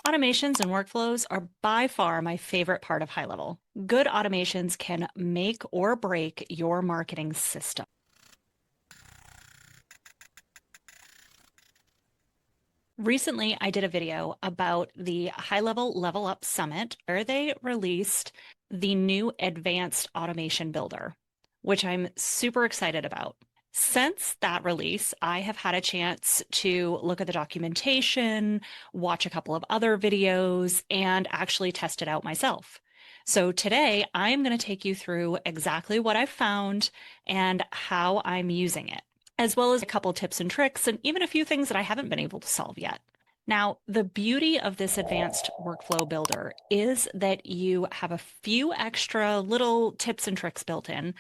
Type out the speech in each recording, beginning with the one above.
Automations and workflows are by far my favorite part of HighLevel. Good automations can make or break your marketing system. Recently, I did a video about the HighLevel LevelUp Summit where they released the new advanced automation builder, which I'm super excited about. Since that release, I have had a chance to look at the documentation, watch a couple of other videos, and actually test it out myself. So today, I'm going to take you through exactly what I've found and how I'm using it, as well as a couple tips and tricks, and even a few things that I haven't been able to solve yet. Now, the beauty of this advanced workflow builder is that you have a few extra little tips and tricks built in.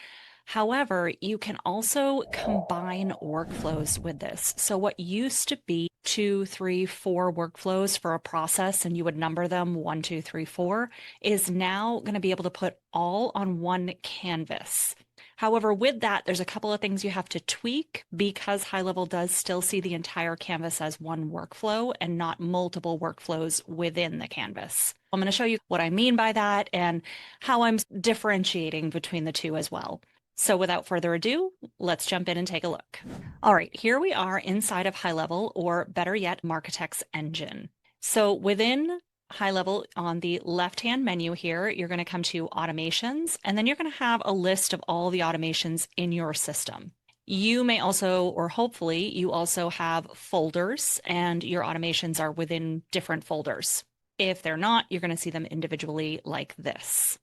However, you can also combine workflows with this. So what used to be 2, 3, 4 workflows for a process, and you would number them 1, 2, 3, 4, is now going to be able to put all on one canvas. However, with that, there's a couple of things you have to tweak because HighLevel does still see the entire canvas as one workflow and not multiple workflows within the canvas. I'm going to show you what I mean by that and how I'm differentiating between the two as well. So without further ado, let's jump in and take a look. All right, here we are inside of HighLevel, or better yet, Marketecs Engine. So within HighLevel, on the left-hand menu here, you're going to come to automations, and then you're going to have a list of all the automations in your system. You may also, or hopefully, you also have folders, and your automations are within different folders. If they're not, you're going to see them individually like this.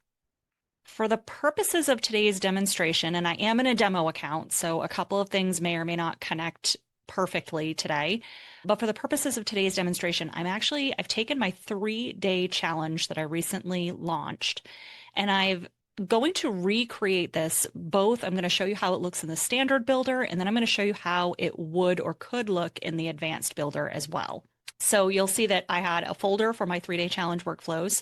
For the purposes of today's demonstration, and I am in a demo account, so a couple of things may or may not connect perfectly today. But for the purposes of today's demonstration, I've taken my 3-day challenge that I recently launched, and I'm going to recreate this. Both, I'm going to show you how it looks in the standard builder, and then I'm going to show you how it would or could look in the advanced builder as well. So you'll see that I had a folder for my 3-day challenge workflows,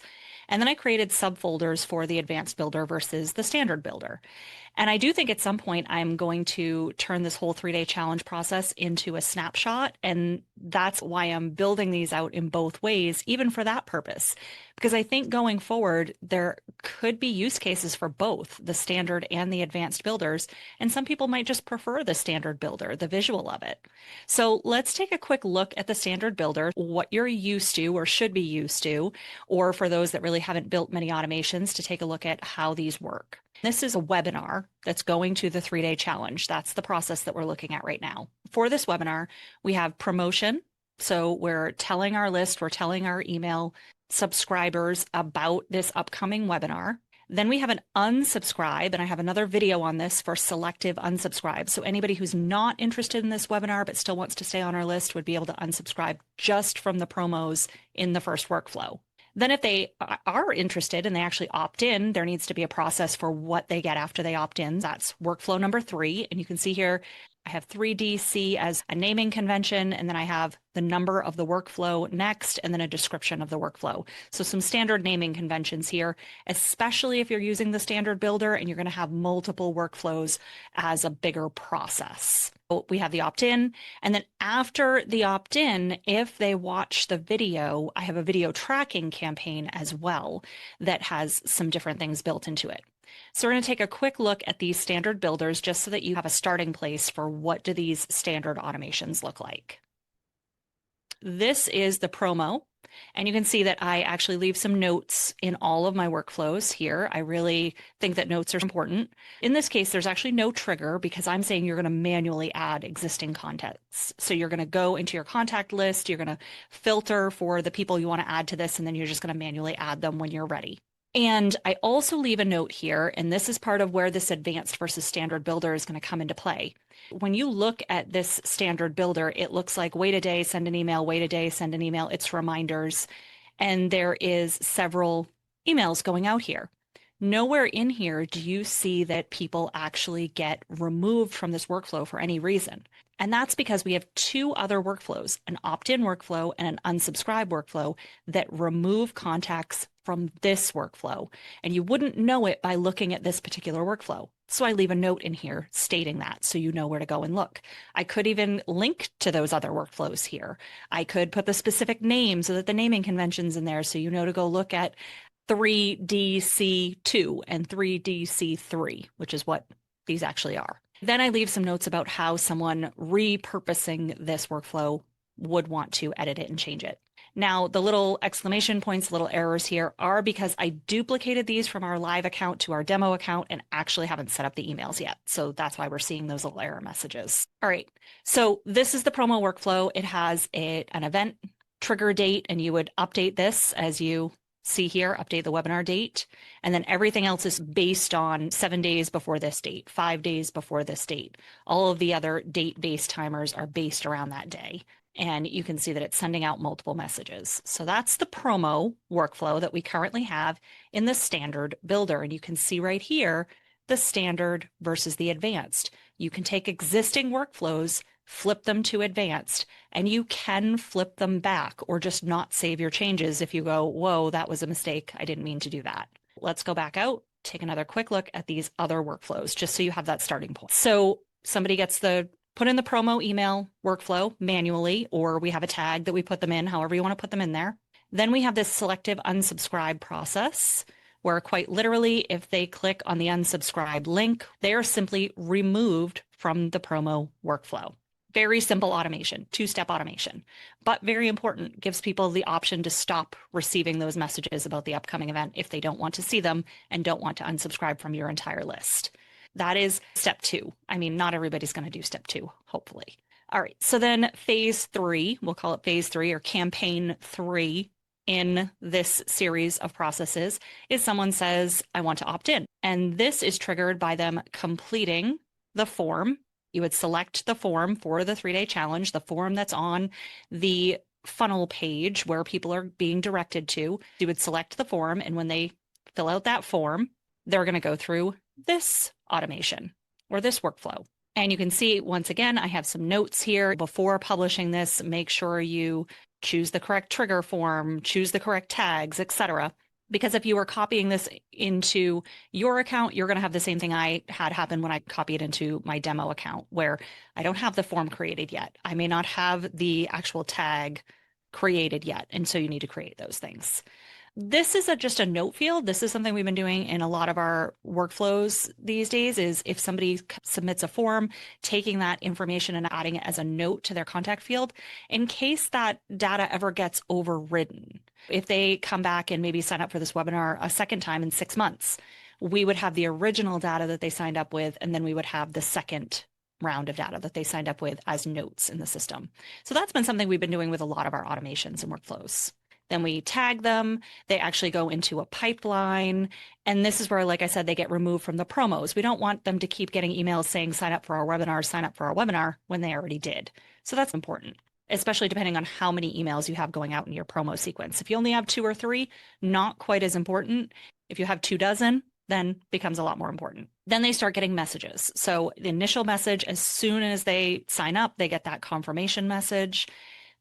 and then I created subfolders for the advanced builder versus the standard builder. And I do think at some point I'm going to turn this whole 3-day challenge process into a snapshot. And that's why I'm building these out in both ways, even for that purpose. Because I think going forward, there could be use cases for both the standard and the advanced builders. And some people might just prefer the standard builder, the visual of it. So let's take a quick look at the standard builder, what you're used to or should be used to, or for those that really haven't built many automations, to take a look at how these work. This is a webinar that's going to the 3-day challenge. That's the process that we're looking at right now. For this webinar, we have promotion. So we're telling our list, we're telling our email subscribers about this upcoming webinar. Then we have an unsubscribe, and I have another video on this for selective unsubscribe. So anybody who's not interested in this webinar but still wants to stay on our list would be able to unsubscribe just from the promos in the first workflow. Then if they are interested and they actually opt in, there needs to be a process for what they get after they opt in. That's workflow number 3. And you can see here, I have 3DC as a naming convention, and then I have the number of the workflow next, and then a description of the workflow. So some standard naming conventions here, especially if you're using the standard builder and you're going to have multiple workflows as a bigger process. So we have the opt-in, and then after the opt-in, if they watch the video, I have a video tracking campaign as well that has some different things built into it. So we're going to take a quick look at these standard builders just so that you have a starting place for what do these standard automations look like. This is the promo, and you can see that I actually leave some notes in all of my workflows here. I really think that notes are important. In this case, there's actually no trigger because I'm saying you're going to manually add existing contacts. So you're going to go into your contact list, you're going to filter for the people you want to add to this, and then you're just going to manually add them when you're ready. And I also leave a note here, and this is part of where this advanced versus standard builder is going to come into play. When you look at this standard builder, it looks like wait a day, send an email, wait a day, send an email. It's reminders. And there is several emails going out here. Nowhere in here do you see that people actually get removed from this workflow for any reason. And that's because we have 2 other workflows, an opt-in workflow and an unsubscribe workflow, that remove contacts from this workflow. And you wouldn't know it by looking at this particular workflow. So I leave a note in here stating that so you know where to go and look. I could even link to those other workflows here. I could put the specific name so that the naming convention's in there so you know to go look at 3DC2 and 3DC3, which is what these actually are. Then I leave some notes about how someone repurposing this workflow would want to edit it and change it. Now, the little exclamation points, little errors here are because I duplicated these from our live account to our demo account and actually haven't set up the emails yet. So that's why we're seeing those little error messages. All right, so this is the promo workflow. It has an event trigger date, and you would update this as you see here, update the webinar date. And then everything else is based on 7 days before this date, 5 days before this date. All of the other date-based timers are based around that day. And you can see that it's sending out multiple messages. So that's the promo workflow that we currently have in the standard builder. And you can see right here, the standard versus the advanced. You can take existing workflows, flip them to advanced, and you can flip them back or just not save your changes if you go, whoa, that was a mistake. I didn't mean to do that. Let's go back out, take another quick look at these other workflows, just so you have that starting point. So somebody gets put in the promo email workflow manually, or we have a tag that we put them in, however you want to put them in there. Then we have this selective unsubscribe process, where quite literally, if they click on the unsubscribe link, they are simply removed from the promo workflow. Very simple automation, two-step automation, but very important. Gives people the option to stop receiving those messages about the upcoming event if they don't want to see them and don't want to unsubscribe from your entire list. That is step 2. I mean, not everybody's going to do step 2, hopefully. All right, so then phase 3, we'll call it phase 3 or campaign 3 in this series of processes, is someone says, I want to opt in. And this is triggered by them completing the form. You would select the form for the 3-day challenge, the form that's on the funnel page where people are being directed to. You would select the form, and when they fill out that form, they're going to go through this automation or this workflow. And you can see, once again, I have some notes here. Before publishing this, make sure you choose the correct trigger form, choose the correct tags, etc. Because if you were copying this into your account, you're going to have the same thing I had happen when I copied into my demo account, where I don't have the form created yet. I may not have the actual tag created yet. And so you need to create those things. This is just a note field. This is something we've been doing in a lot of our workflows these days, is if somebody submits a form, taking that information and adding it as a note to their contact field in case that data ever gets overridden. If they come back and maybe sign up for this webinar a second time in 6 months, we would have the original data that they signed up with, and then we would have the second round of data that they signed up with as notes in the system. So that's been something we've been doing with a lot of our automations and workflows. Then we tag them, they actually go into a pipeline. And this is where, like I said, they get removed from the promos. We don't want them to keep getting emails saying, sign up for our webinar, when they already did. So that's important, especially depending on how many emails you have going out in your promo sequence. If you only have 2 or 3, not quite as important. If you have 24, then becomes a lot more important. Then they start getting messages. So the initial message, as soon as they sign up, they get that confirmation message.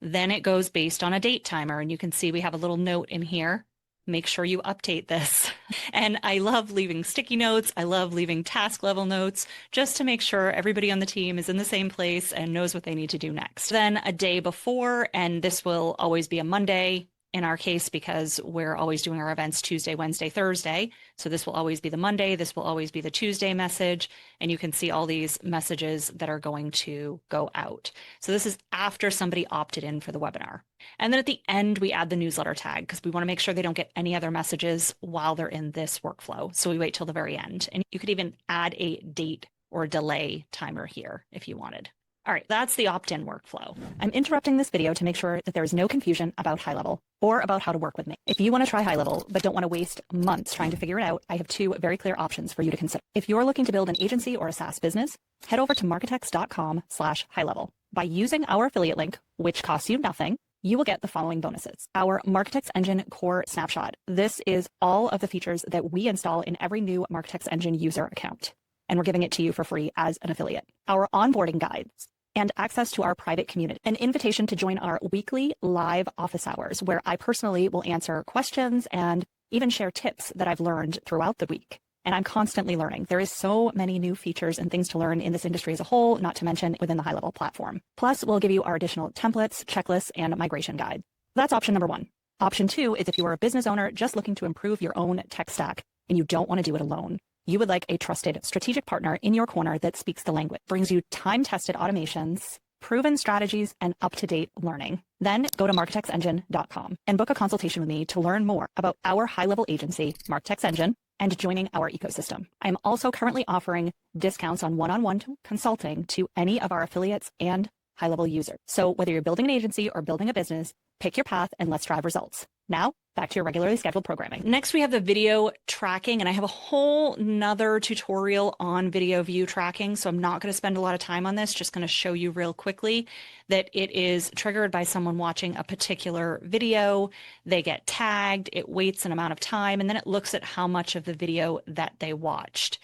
Then it goes based on a date timer. And you can see we have a little note in here. Make sure you update this. And I love leaving sticky notes. I love leaving task level notes just to make sure everybody on the team is in the same place and knows what they need to do next. Then a day before, and this will always be a Monday in our case because we're always doing our events Tuesday, Wednesday, Thursday. So this will always be the Monday. This will always be the Tuesday message. And you can see all these messages that are going to go out. So this is after somebody opted in for the webinar. And then at the end, we add the newsletter tag because we want to make sure they don't get any other messages while they're in this workflow. So we wait till the very end. And you could even add a date or delay timer here if you wanted. All right, that's the opt-in workflow. I'm interrupting this video to make sure that there is no confusion about HighLevel or about how to work with me. If you want to try HighLevel but don't want to waste months trying to figure it out, I have 2 very clear options for you to consider. If you're looking to build an agency or a SaaS business, head over to marketecs.com/HighLevel. By using our affiliate link, which costs you nothing, you will get the following bonuses. Our Marketecs Engine Core Snapshot. This is all of the features that we install in every new Marketecs Engine user account, and we're giving it to you for free as an affiliate. Our onboarding guides and access to our private community. An invitation to join our weekly live office hours, where I personally will answer questions and even share tips that I've learned throughout the week. and I'm constantly learning. There is so many new features and things to learn in this industry as a whole, not to mention within the HighLevel platform. Plus, we'll give you our additional templates, checklists, and migration guide. That's option number 1. Option 2 is if you are a business owner just looking to improve your own tech stack and you don't want to do it alone. You would like a trusted strategic partner in your corner that speaks the language, brings you time-tested automations, proven strategies, and up-to-date learning. Then go to marketexengine.com and book a consultation with me to learn more about our high-level agency, Marketecs Engine, and joining our ecosystem. I'm also currently offering discounts on one-on-one consulting to any of our affiliates and high-level users. So whether you're building an agency or building a business, pick your path and let's drive results. Now, back to your regularly scheduled programming. Next, we have the video tracking, and I have a whole nother tutorial on video view tracking, so I'm not going to spend a lot of time on this, just going to show you real quickly that it is triggered by someone watching a particular video. They get tagged, it waits an amount of time, and then it looks at how much of the video that they watched.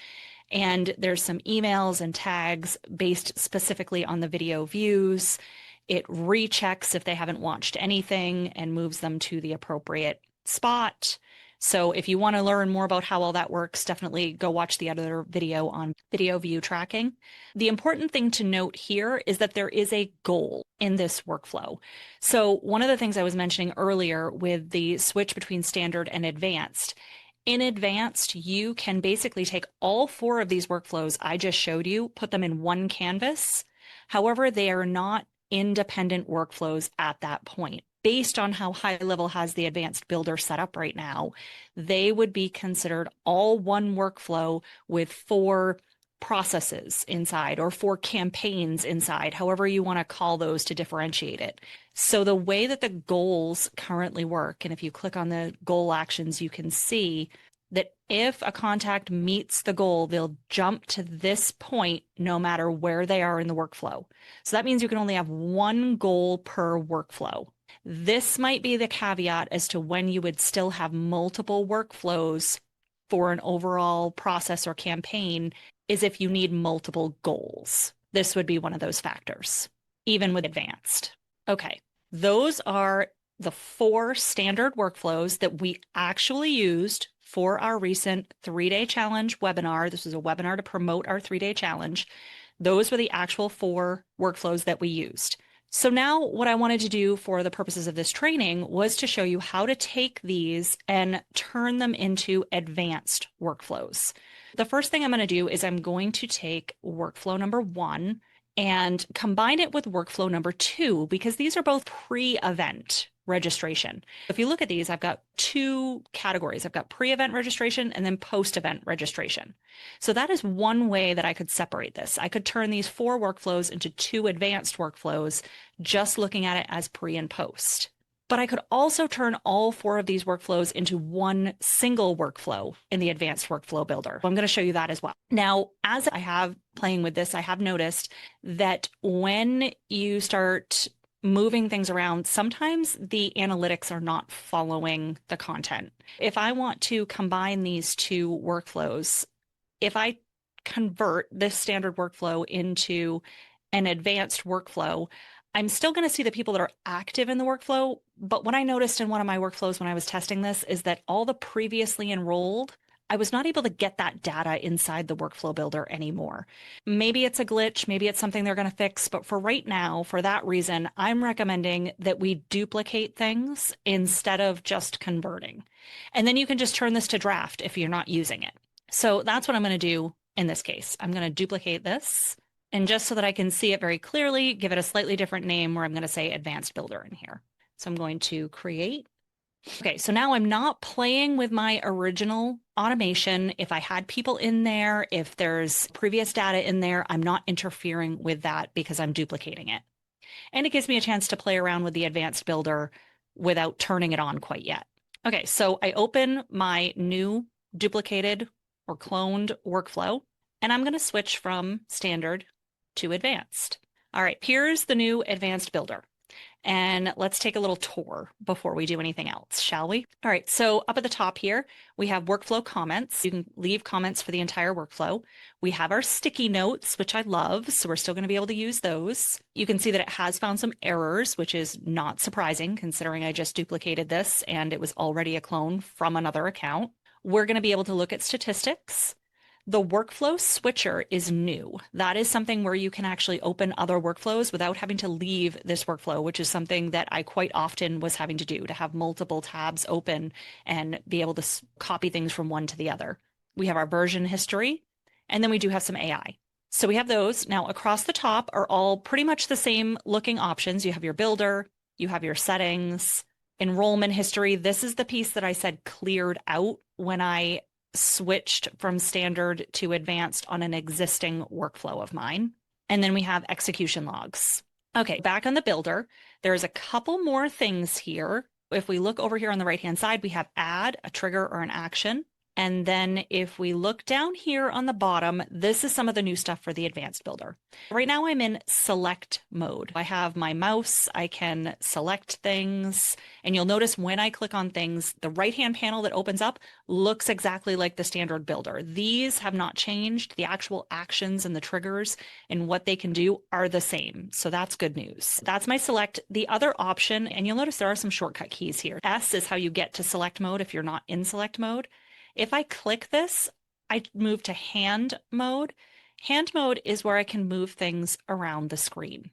And there's some emails and tags based specifically on the video views. It rechecks if they haven't watched anything and moves them to the appropriate spot. So if you want to learn more about how all that works, definitely go watch the other video on video view tracking. The important thing to note here is that there is a goal in this workflow. So one of the things I was mentioning earlier with the switch between standard and advanced, in advanced, you can basically take all 4 of these workflows I just showed you, put them in one canvas. However, they are not independent workflows at that point. Based on how HighLevel has the advanced builder set up right now, they would be considered all one workflow with 4 processes inside or 4 campaigns inside, however you want to call those to differentiate it. So the way that the goals currently work, and if you click on the goal actions, you can see that if a contact meets the goal, they'll jump to this point no matter where they are in the workflow. So that means you can only have one goal per workflow. This might be the caveat as to when you would still have multiple workflows for an overall process or campaign is if you need multiple goals. This would be one of those factors, even with advanced. Okay, those are the 4 standard workflows that we actually used for our recent 3-day challenge webinar. This was a webinar to promote our 3-day challenge. Those were the actual 4 workflows that we used. So now what I wanted to do for the purposes of this training was to show you how to take these and turn them into advanced workflows. The first thing I'm going to do is I'm going to take workflow number 1 and combine it with workflow number 2, because these are both pre-event registration. If you look at these, I've got 2 categories. I've got pre-event registration and then post-event registration. So that is one way that I could separate this. I could turn these 4 workflows into 2 advanced workflows, just looking at it as pre and post. But I could also turn all 4 of these workflows into one single workflow in the advanced workflow builder. I'm going to show you that as well. Now, as I have playing with this, I have noticed that when you start moving things around, sometimes the analytics are not following the content. If I want to combine these 2 workflows, if I convert this standard workflow into an advanced workflow, I'm still going to see the people that are active in the workflow. But what I noticed in one of my workflows when I was testing this is that all the previously enrolled, I was not able to get that data inside the workflow builder anymore. Maybe it's a glitch, maybe it's something they're going to fix, but for right now, for that reason, I'm recommending that we duplicate things instead of just converting. And then you can just turn this to draft if you're not using it. So that's what I'm going to do in this case. I'm going to duplicate this, and just so that I can see it very clearly, give it a slightly different name where I'm going to say advanced builder in here. So I'm going to create. Okay, so now I'm not playing with my original automation. If I had people in there, if there's previous data in there, I'm not interfering with that because I'm duplicating it. And it gives me a chance to play around with the advanced builder without turning it on quite yet. Okay, so I open my new duplicated or cloned workflow, and I'm going to switch from standard to advanced. All right, here's the new advanced builder. And let's take a little tour before we do anything else, shall we? All right, so up at the top here, we have workflow comments. You can leave comments for the entire workflow. We have our sticky notes, which I love, so we're still going to be able to use those. You can see that it has found some errors, which is not surprising considering I just duplicated this and it was already a clone from another account. we're going to be able to look at statistics. The workflow switcher is new. That is something where you can actually open other workflows without having to leave this workflow, which is something that I quite often was having to do, to have multiple tabs open and be able to copy things from one to the other. We have our version history, and then we do have some AI. So we have those. Now across the top are all pretty much the same looking options. You have your builder, you have your settings, enrollment history. This is the piece that I said cleared out when I switched from standard to advanced on an existing workflow of mine. And then we have execution logs. Okay, back on the builder, there's a couple more things here. If we look over here on the right-hand side, we have add, a trigger, or an action. And then if we look down here on the bottom, this is some of the new stuff for the advanced builder. Right now I'm in select mode. I have my mouse, I can select things, and you'll notice when I click on things, the right-hand panel that opens up looks exactly like the standard builder. These have not changed. The actual actions and the triggers and what they can do are the same. So that's good news. That's my select. The other option, and you'll notice there are some shortcut keys here. S is how you get to select mode if you're not in select mode. If I click this, I move to hand mode. Hand mode is where I can move things around the screen.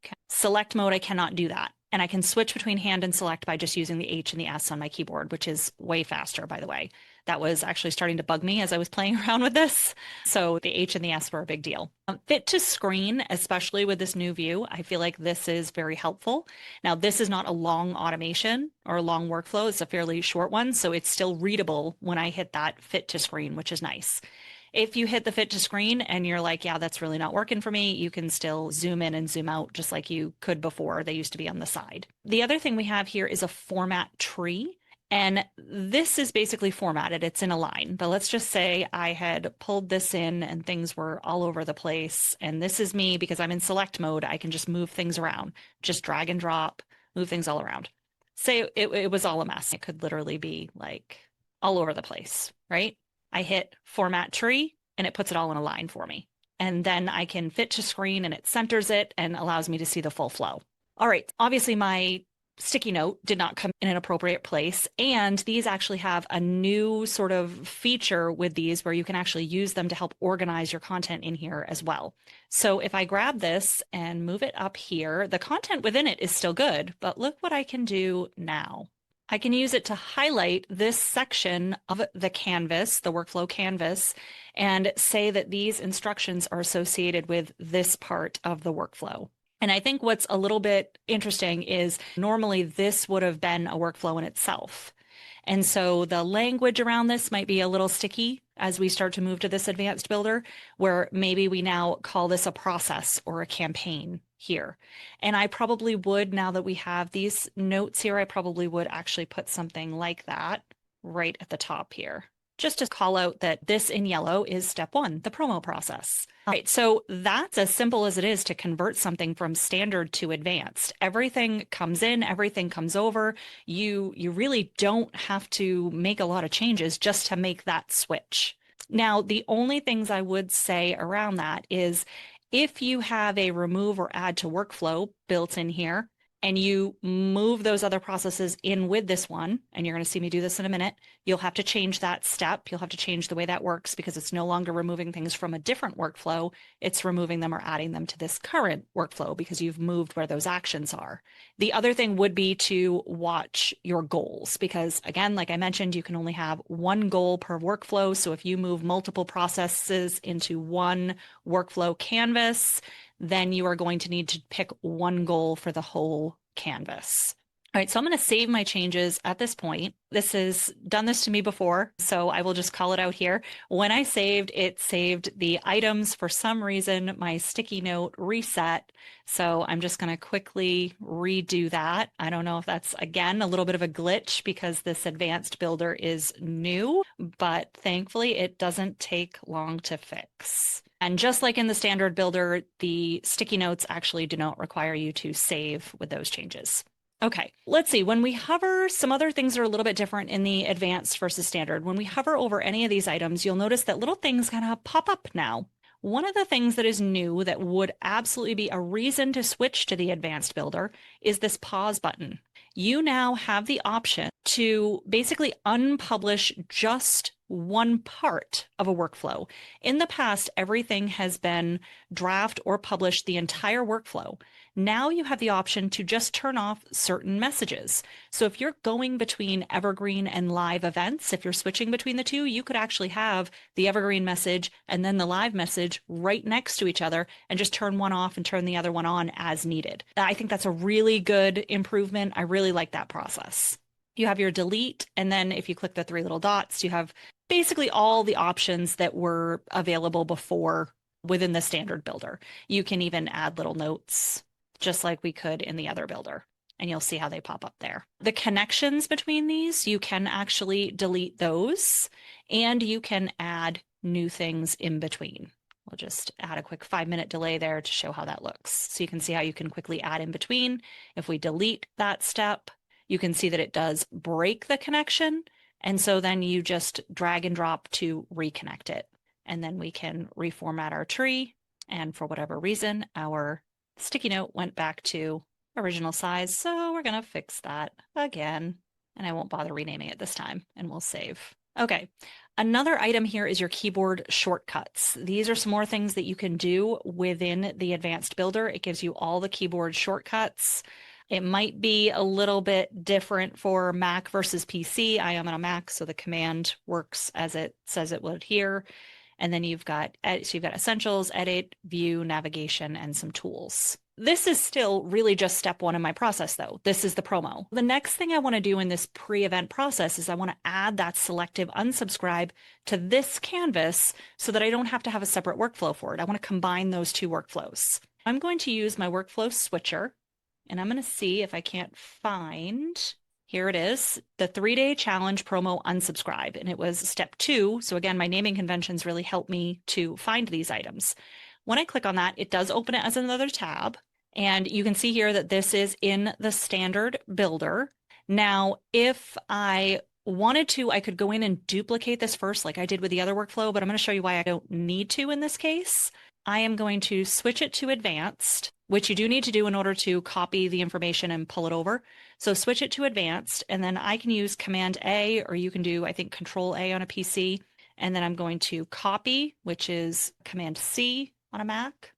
Okay. Select mode, I cannot do that. And I can switch between hand and select by just using the H and the S on my keyboard, which is way faster, by the way. That was actually starting to bug me as I was playing around with this. So the H and the S were a big deal. Fit to screen, especially with this new view, I feel like this is very helpful. Now, this is not a long automation or a long workflow. It's a fairly short one. So it's still readable when I hit that fit to screen, which is nice. If you hit the fit to screen and you're like, yeah, that's really not working for me, you can still zoom in and zoom out just like you could before. They used to be on the side. The other thing we have here is a format tree. And this is basically formatted. It's in a line. But let's just say I had pulled this in and things were all over the place. And this is me because I'm in select mode. I can just move things around, just drag and drop, move things all around. Say it was all a mess. It could literally be like all over the place, right? I hit format tree and it puts it all in a line for me. And then I can fit to screen and it centers it and allows me to see the full flow. All right, obviously my sticky note did not come in an appropriate place. And these actually have a new sort of feature with these where you can actually use them to help organize your content in here as well. So if I grab this and move it up here, the content within it is still good, but look what I can do now. I can use it to highlight this section of the canvas, the workflow canvas, and say that these instructions are associated with this part of the workflow. And I think what's a little bit interesting is normally this would have been a workflow in itself. And so the language around this might be a little sticky as we start to move to this advanced builder, where maybe we now call this a process or a campaign here. And I probably would, now that we have these notes here, I probably would actually put something like that right at the top here, just to call out that this in yellow is step one, the promo process. All right, so that's as simple as it is to convert something from standard to advanced. Everything comes in, everything comes over. You really don't have to make a lot of changes just to make that switch. Now, the only things I would say around that is if you have a remove or add to workflow built in here, and you move those other processes in with this one, and you're going to see me do this in a minute, you'll have to change that step. You'll have to change the way that works because it's no longer removing things from a different workflow. It's removing them or adding them to this current workflow because you've moved where those actions are. The other thing would be to watch your goals because, again, like I mentioned, you can only have one goal per workflow. So if you move multiple processes into one workflow canvas, then you are going to need to pick one goal for the whole canvas. All right, so I'm going to save my changes at this point. This has done this to me before, so I will just call it out here. When I saved, it saved the items. For some reason, my sticky note reset. So I'm just going to quickly redo that. I don't know if that's, again, a little bit of a glitch because this advanced builder is new, but thankfully it doesn't take long to fix. And just like in the standard builder, the sticky notes actually do not require you to save with those changes. Okay, let's see. When we hover, some other things are a little bit different in the advanced versus standard. When we hover over any of these items, you'll notice that little things kind of pop up now. One of the things that is new that would absolutely be a reason to switch to the advanced builder is this pause button. you now have the option to basically unpublish just one part of a workflow. In the past, everything has been draft or publish the entire workflow. Now you have the option to just turn off certain messages. So if you're going between evergreen and live events, if you're switching between the two, you could actually have the evergreen message and then the live message right next to each other and just turn one off and turn the other one on as needed. I think that's a really good improvement. I really like that process. You have your delete, and then if you click the three little dots, you have basically all the options that were available before within the standard builder. You can even add little notes just like we could in the other builder, and you'll see how they pop up there. The connections between these, you can actually delete those, and you can add new things in between. We'll just add a quick 5-minute delay there to show how that looks. So you can see how you can quickly add in between. If we delete that step, you can see that it does break the connection. And so then you just drag and drop to reconnect it. And then we can reformat our tree. And for whatever reason, our sticky note went back to original size. So we're going to fix that again. And I won't bother renaming it this time, and we'll save. Okay. Another item here is your keyboard shortcuts. These are some more things that you can do within the advanced builder. It gives you all the keyboard shortcuts. It might be a little bit different for Mac versus PC. I am on a Mac, so the command works as it says it would here. And then you've got essentials, edit, view, navigation, and some tools. This is still really just step one in my process, though. This is the promo. The next thing I want to do in this pre-event process is I want to add that selective unsubscribe to this canvas so that I don't have to have a separate workflow for it. I want to combine those two workflows. I'm going to use my workflow switcher, and I'm going to see if I can't find, here it is, the 3-day challenge promo unsubscribe. And it was step 2. So again, my naming conventions really help me to find these items. When I click on that, it does open it as another tab. And you can see here that this is in the standard builder. Now, if I wanted to, I could go in and duplicate this first like I did with the other workflow, but I'm going to show you why I don't need to in this case. I am going to switch it to advanced, which you do need to do in order to copy the information and pull it over. So switch it to advanced, and then I can use Command A, or you can do, I think, Control A on a PC. And then I'm going to copy, which is Command C on a Mac.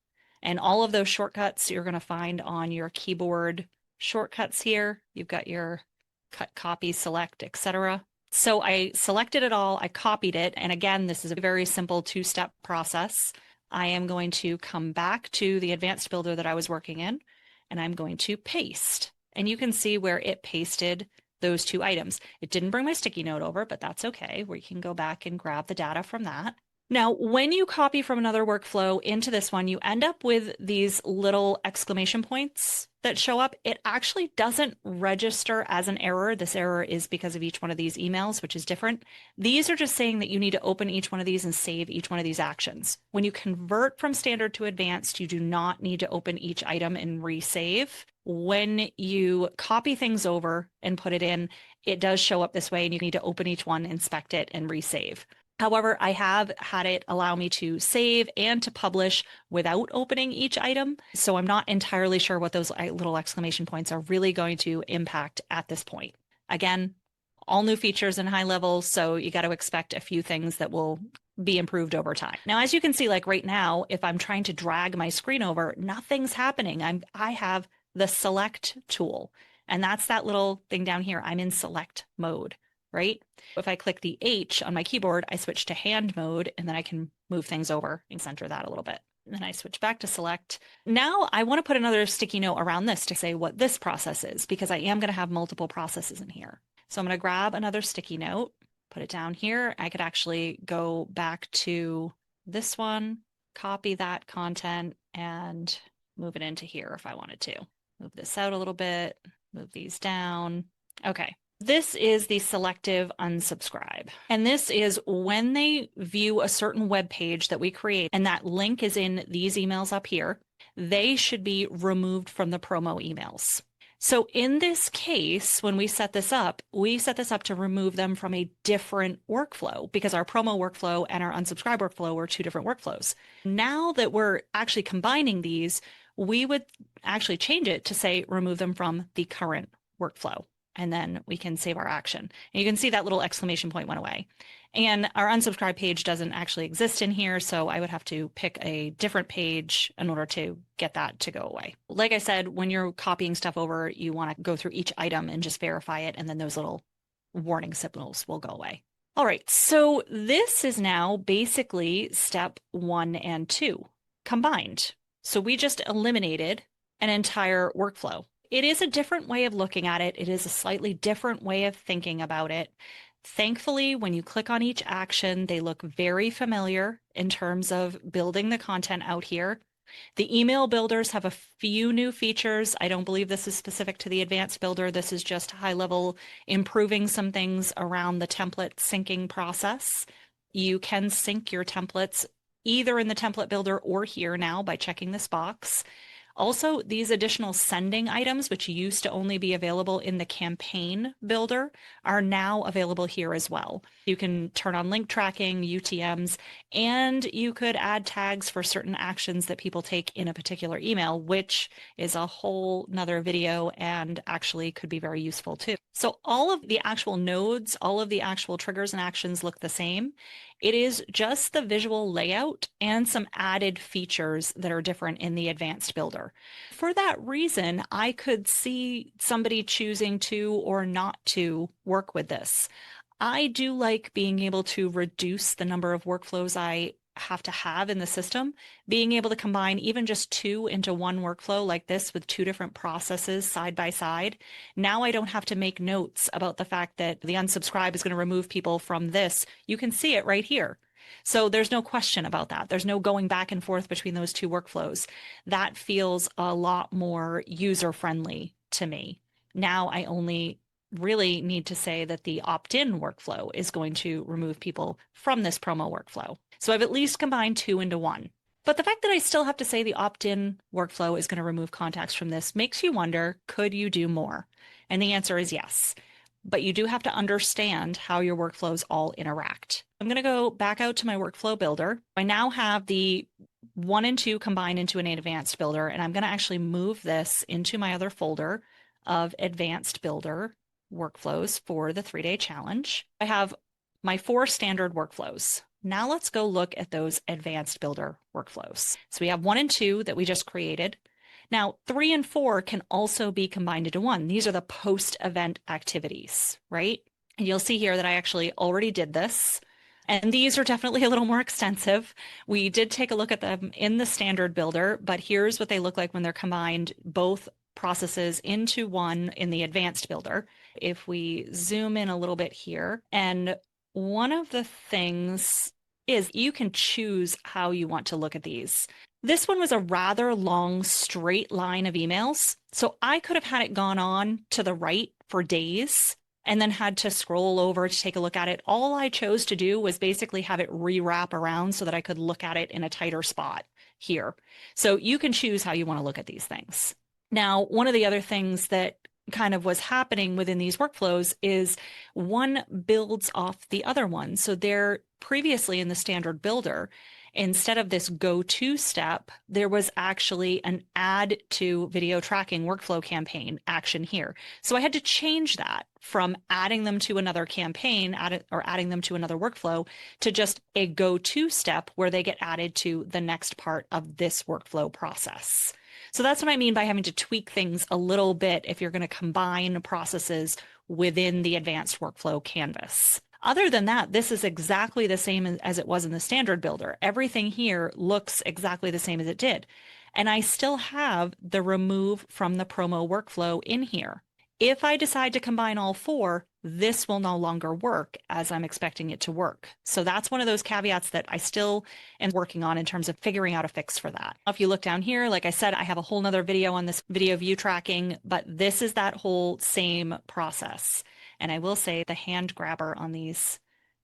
And all of those shortcuts you're going to find on your keyboard shortcuts here. You've got your cut, copy, select, etc. So I selected it all, I copied it. And again, this is a very simple 2-step process. I am going to come back to the advanced builder that I was working in, and I'm going to paste. And you can see where it pasted those 2 items. It didn't bring my sticky note over, but that's okay. We can go back and grab the data from that. Now, when you copy from another workflow into this one, you end up with these little exclamation points that show up. It actually doesn't register as an error. This error is because of each one of these emails, which is different. These are just saying that you need to open each one of these and save each one of these actions. When you convert from standard to advanced, you do not need to open each item and resave. When you copy things over and put it in, it does show up this way, and you need to open each one, inspect it, and resave. However, I have had it allow me to save and to publish without opening each item. So I'm not entirely sure what those little exclamation points are really going to impact at this point. Again, all new features in HighLevel, so you got to expect a few things that will be improved over time. Now, as you can see, like right now, if I'm trying to drag my screen over, nothing's happening. I have the select tool, and that's that little thing down here. I'm in select mode. Right? If I click the H on my keyboard, I switch to hand mode, and then I can move things over and center that a little bit. And then I switch back to select. Now I want to put another sticky note around this to say what this process is, because I am going to have multiple processes in here. So I'm going to grab another sticky note, put it down here. I could actually go back to this one, copy that content, and move it into here if I wanted to. Move this out a little bit, move these down. Okay. This is the selective unsubscribe. And this is when they view a certain web page that we create, and that link is in these emails up here, they should be removed from the promo emails. So in this case, when we set this up to remove them from a different workflow, because our promo workflow and our unsubscribe workflow were 2 different workflows. Now that we're actually combining these, we would actually change it to say remove them from the current workflow. And then we can save our action. And you can see that little exclamation point went away. And our unsubscribe page doesn't actually exist in here, so I would have to pick a different page in order to get that to go away. Like I said, when you're copying stuff over, you want to go through each item and just verify it, and then those little warning signals will go away. All right, so this is now basically step 1 and 2 combined. So we just eliminated an entire workflow. It is a different way of looking at it. It is a slightly different way of thinking about it. Thankfully, when you click on each action, they look very familiar in terms of building the content out here. The email builders have a few new features. I don't believe this is specific to the advanced builder. This is just HighLevel improving some things around the template syncing process. You can sync your templates either in the template builder or here now by checking this box. Also, these additional sending items, which used to only be available in the campaign builder, are now available here as well. You can turn on link tracking, UTMs, and you could add tags for certain actions that people take in a particular email, which is a whole nother video and actually could be very useful too. So all of the actual nodes, all of the actual triggers and actions look the same. It is just the visual layout and some added features that are different in the advanced builder. For that reason, I could see somebody choosing to or not to work with this. I do like being able to reduce the number of workflows I have to have in the system, being able to combine even just 2 into one workflow like this with 2 different processes side by side. Now I don't have to make notes about the fact that the unsubscribe is going to remove people from this. You can see it right here. So there's no question about that. There's no going back and forth between those 2 workflows. That feels a lot more user-friendly to me. Now I only really need to say that the opt-in workflow is going to remove people from this promo workflow. So I've at least combined 2 into 1. But the fact that I still have to say the opt-in workflow is going to remove contacts from this makes you wonder, could you do more? And the answer is yes. But you do have to understand how your workflows all interact. I'm going to go back out to my workflow builder. I now have the 1 and 2 combined into an advanced builder, and I'm going to actually move this into my other folder of advanced builder workflows for the 3-day challenge. I have my 4 standard workflows. Now let's go look at those advanced builder workflows. So we have 1 and 2 that we just created. Now 3 and 4 can also be combined into 1. These are the post-event activities, right? And you'll see here that I actually already did this. And these are definitely a little more extensive. We did take a look at them in the standard builder, but here's what they look like when they're combined, both processes into one in the advanced builder. If we zoom in a little bit here, and one of the things is you can choose how you want to look at these. This one was a rather long straight line of emails. So I could have had it gone on to the right for days and then had to scroll over to take a look at it. All I chose to do was basically have it rewrap around so that I could look at it in a tighter spot here. So you can choose how you want to look at these things. Now, one of the other things that kind of was happening within these workflows is one builds off the other one. So they're previously in the standard builder, instead of this go-to step, there was actually an add to video tracking workflow campaign action here. So I had to change that from adding them to another campaign or adding them to another workflow to just a go-to step where they get added to the next part of this workflow process. So that's what I mean by having to tweak things a little bit if you're going to combine processes within the advanced workflow canvas. Other than that, this is exactly the same as it was in the standard builder. Everything here looks exactly the same as it did. And I still have the remove from the promo workflow in here. If I decide to combine all 4, this will no longer work as I'm expecting it to work. So that's one of those caveats that I still am working on in terms of figuring out a fix for that. If you look down here, like I said, I have a whole nother video on this video view tracking, but this is that whole same process. And I will say the hand grabber on these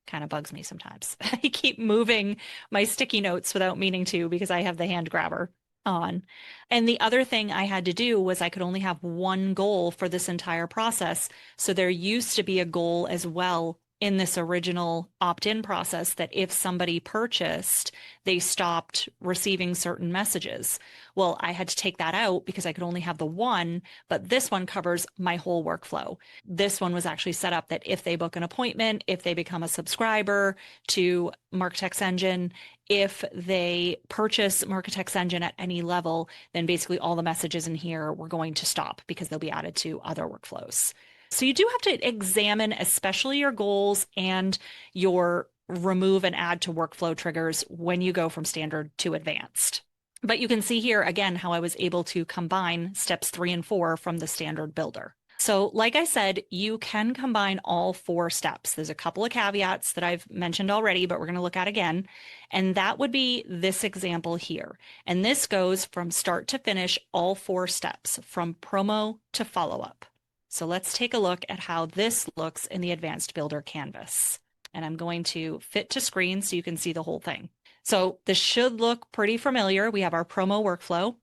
kind of bugs me sometimes. I keep moving my sticky notes without meaning to because I have the hand grabber on. And the other thing I had to do was I could only have one goal for this entire process. So there used to be a goal as well in this original opt-in process that if somebody purchased, they stopped receiving certain messages. Well, I had to take that out because I could only have the one, but this one covers my whole workflow. This one was actually set up that if they book an appointment, if they become a subscriber to Marketecs Engine, if they purchase Marketecs Engine at any level, then basically all the messages in here were going to stop because they'll be added to other workflows. So you do have to examine especially your goals and your remove and add to workflow triggers when you go from standard to advanced. But you can see here again how I was able to combine steps 3 and 4 from the standard builder. So like I said, you can combine all 4 steps. There's a couple of caveats that I've mentioned already, but we're going to look at again. And that would be this example here. And this goes from start to finish, all 4 steps, from promo to follow-up. So let's take a look at how this looks in the Advanced Builder canvas. And I'm going to fit to screen so you can see the whole thing. So this should look pretty familiar. We have our promo workflow,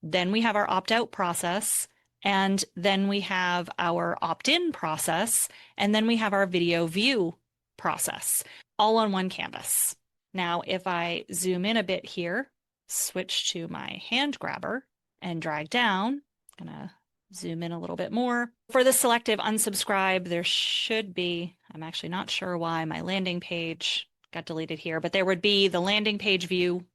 then we have our opt-out process, and then we have our opt-in process, and then we have our video view process, all on one canvas. Now, if I zoom in a bit here, switch to my hand grabber and drag down, I'm gonna zoom in a little bit more. For the selective unsubscribe, there should be, I'm actually not sure why my landing page got deleted here, but there would be the landing page view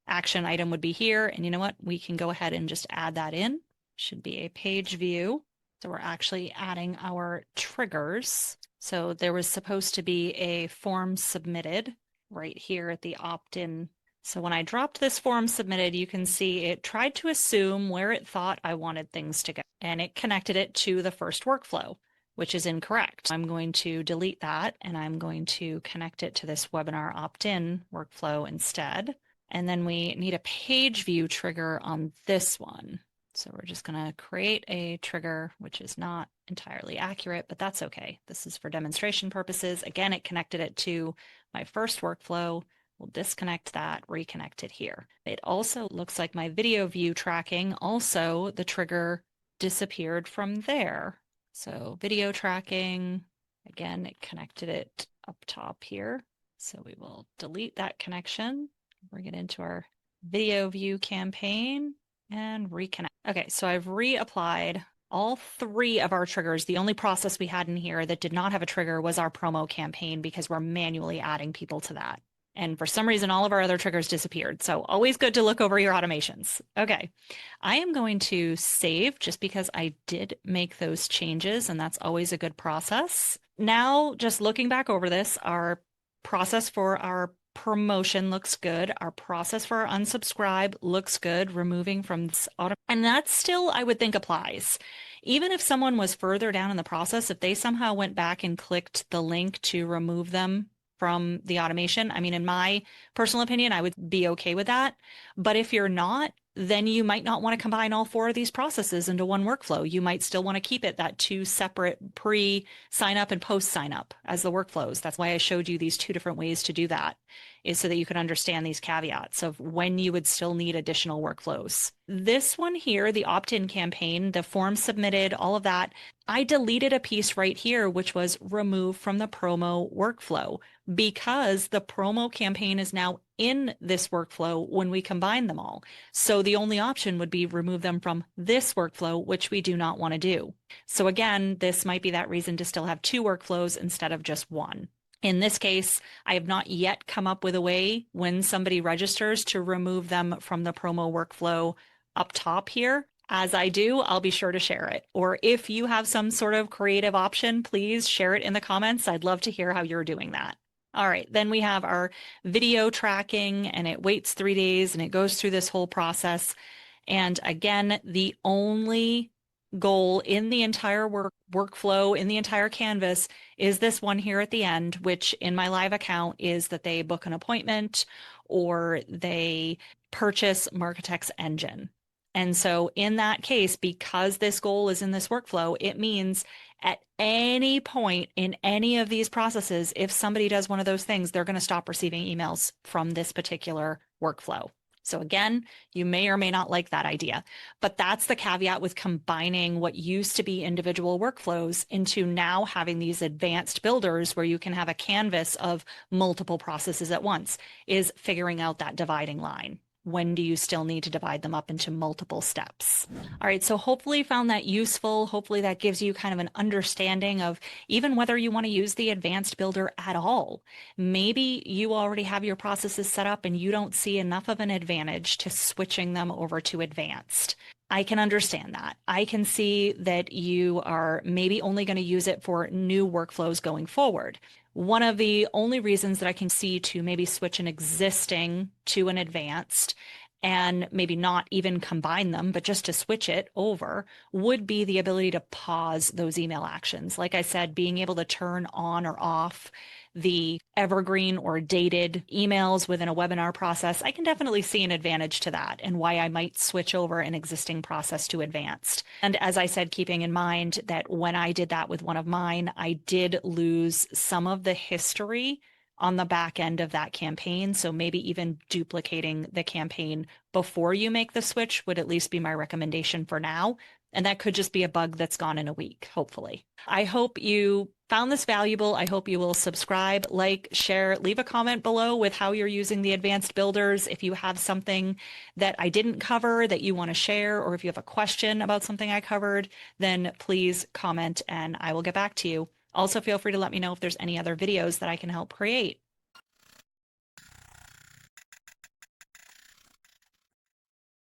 action item would be here. And you know what? We can go ahead and just add that in. Should be a page view. So we're actually adding our triggers. So there was supposed to be a form submitted right here at the opt-in. So when I dropped this form submitted, you can see it tried to assume where it thought I wanted things to go, and it connected it to the first workflow, which is incorrect. I'm going to delete that, and I'm going to connect it to this webinar opt-in workflow instead. And then we need a page view trigger on this one. So we're just going to create a trigger, which is not entirely accurate, but that's okay. This is for demonstration purposes. Again, it connected it to my first workflow. We'll disconnect that, reconnect it here. It also looks like my video view tracking, also the trigger disappeared from there. So video tracking, again, it connected it up top here. So we will delete that connection, bring it into our video view campaign and reconnect. Okay, so I've reapplied all 3 of our triggers. The only process we had in here that did not have a trigger was our promo campaign because we're manually adding people to that. And for some reason, all of our other triggers disappeared. So always good to look over your automations. Okay, I am going to save just because I did make those changes, and that's always a good process. Now, just looking back over this, our process for our promotion looks good. Our process for our unsubscribe looks good, removing from this auto. And that still, I would think, applies. Even if someone was further down in the process, if they somehow went back and clicked the link to remove them from the automation, I mean, in my personal opinion, I would be okay with that. But if you're not, then you might not want to combine all 4 of these processes into one workflow. You might still want to keep it that 2 separate pre-sign up and post-sign up as the workflows. That's why I showed you these 2 different ways to do that, is so that you can understand these caveats of when you would still need additional workflows. This one here, the opt-in campaign, the form submitted, all of that, I deleted a piece right here, which was removed from the promo workflow, because the promo campaign is now in this workflow when we combine them all. So the only option would be remove them from this workflow, which we do not want to do. So again, this might be that reason to still have 2 workflows instead of just 1. In this case, I have not yet come up with a way when somebody registers to remove them from the promo workflow up top here. As I do, I'll be sure to share it. Or if you have some sort of creative option, please share it in the comments. I'd love to hear how you're doing that. All right, then we have our video tracking, and it waits 3 days and it goes through this whole process. And again, the only goal in the entire workflow, in the entire canvas, is this one here at the end, which in my live account is that they book an appointment or they purchase Marketecs Engine. And so in that case, because this goal is in this workflow, it means at any point in any of these processes, if somebody does one of those things, they're going to stop receiving emails from this particular workflow. So again, you may or may not like that idea, but that's the caveat with combining what used to be individual workflows into now having these advanced builders where you can have a canvas of multiple processes at once, is figuring out that dividing line. When do you still need to divide them up into multiple steps? All right, so hopefully you found that useful. Hopefully that gives you kind of an understanding of even whether you want to use the advanced builder at all. Maybe you already have your processes set up and you don't see enough of an advantage to switching them over to advanced. I can understand that. I can see that you are maybe only going to use it for new workflows going forward. One of the only reasons that I can see to maybe switch an existing to an advanced and maybe not even combine them, but just to switch it over would be the ability to pause those email actions. Like I said, being able to turn on or off the evergreen or dated emails within a webinar process, I can definitely see an advantage to that and why I might switch over an existing process to advanced. And as I said, keeping in mind that when I did that with one of mine, I did lose some of the history on the back end of that campaign. So maybe even duplicating the campaign before you make the switch would at least be my recommendation for now. And that could just be a bug that's gone in a week, hopefully. I hope you found this valuable. I hope you will subscribe, like, share, leave a comment below with how you're using the advanced builders. If you have something that I didn't cover that you want to share, or if you have a question about something I covered, then please comment and I will get back to you. Also, feel free to let me know if there's any other videos that I can help create.